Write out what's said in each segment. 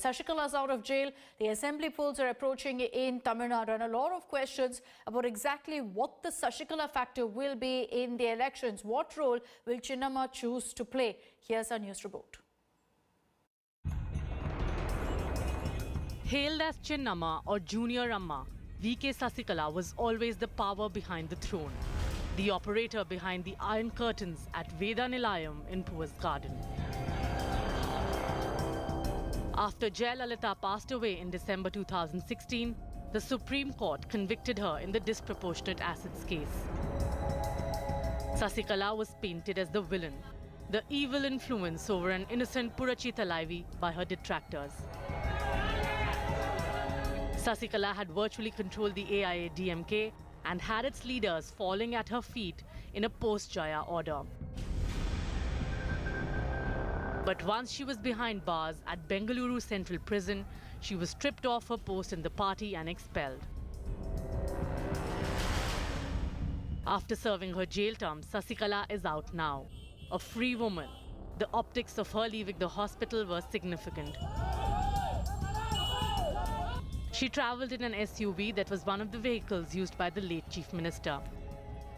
Sashikala is out of jail. The assembly polls are approaching in Tamil Nadu, and a lot of questions about exactly what the Sashikala factor will be in the elections. What role will Chinnamma choose to play? Here's our news report. Hailed as Chinnamma or Junior Amma, V.K. Sasikala was always the power behind the throne, the operator behind the iron curtains at Veda Nilayam in Poets Garden. After Jayalalitha passed away in December 2016, the Supreme Court convicted her in the disproportionate assets case. Sasikala was painted as the villain, the evil influence over an innocent Purachi Thalaivi by her detractors. Sasikala had virtually controlled the AIADMK and had its leaders falling at her feet in a post-Jaya order. But once she was behind bars at Bengaluru Central Prison, she was stripped off her post in the party and expelled. After serving her jail term, Sasikala is out now. A free woman. The optics of her leaving the hospital were significant. She travelled in an SUV that was one of the vehicles used by the late Chief Minister.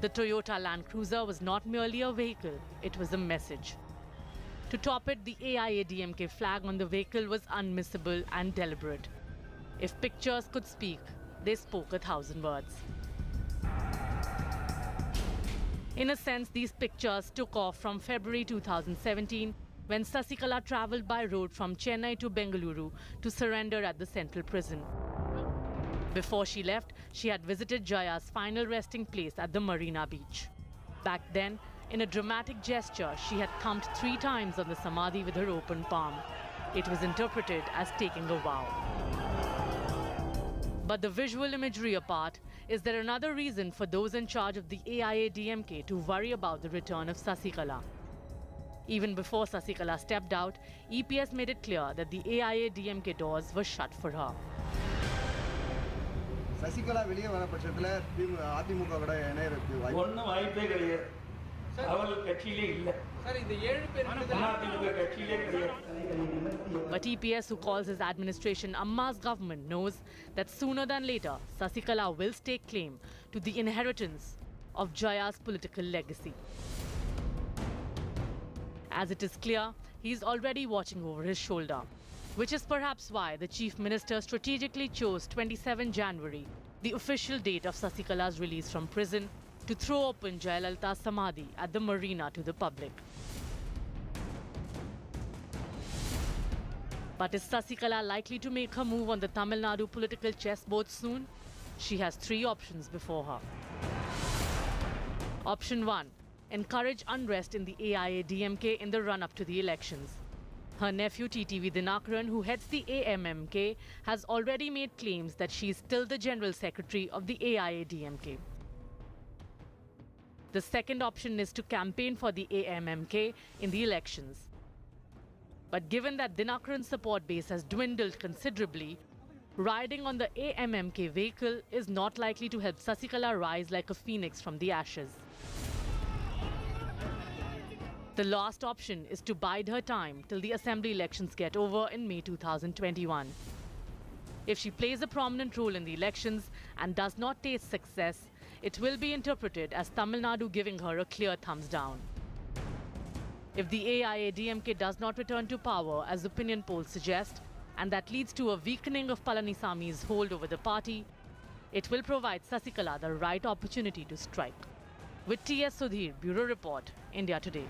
The Toyota Land Cruiser was not merely a vehicle, it was a message. To top it, the AIADMK flag on the vehicle was unmissable and deliberate. If pictures could speak, they spoke 1,000 words. In a sense, these pictures took off from February 2017, when Sasikala travelled by road from Chennai to Bengaluru to surrender at the Central Prison. Before she left, she had visited Jaya's final resting place at the Marina Beach. Back then, in a dramatic gesture, she had thumped 3 times on the Samadhi with her open palm. It was interpreted as taking a vow. But the visual imagery apart, is there another reason for those in charge of the AIADMK to worry about the return of Sasikala? Even before Sasikala stepped out, EPS made it clear that the AIADMK doors were shut for her. Sasikala வெளியே வர பட்சத்துல அதிமுக விட இணையருக்கு ஒண்ணும் வாய்ப்பே கிடையாது. அவள் கட்சியிலே இல்ல. சார் இந்த 7 பேர் அதிமுக கட்சியிலே கிடையாது. But EPS, who calls his administration Amma's government, knows that sooner than later, Sasikala will stake claim to the inheritance of Jaya's political legacy. As it is clear, he is already watching over his shoulder, which is perhaps why the Chief Minister strategically chose 27 January, the official date of Sasikala's release from prison, to throw open Jayalalitha's Samadhi at the Marina to the public. But is Sasikala likely to make her move on the Tamil Nadu political chessboard soon? She has 3 options before her. Option 1. Encourage unrest in the AIADMK in the run-up to the elections. Her nephew TTV Dinakaran, who heads the AMMK, has already made claims that she is still the General Secretary of the AIADMK. The second option is to campaign for the AMMK in the elections. But given that Dinakaran's support base has dwindled considerably, riding on the AMMK vehicle is not likely to help Sasikala rise like a phoenix from the ashes. The last option is to bide her time till the assembly elections get over in May 2021. If she plays a prominent role in the elections and does not taste success, it will be interpreted as Tamil Nadu giving her a clear thumbs down. If the AIADMK does not return to power, as opinion polls suggest, and that leads to a weakening of Palanisami's hold over the party, it will provide Sasikala the right opportunity to strike. With T.S. Sudhir, Bureau Report, India Today.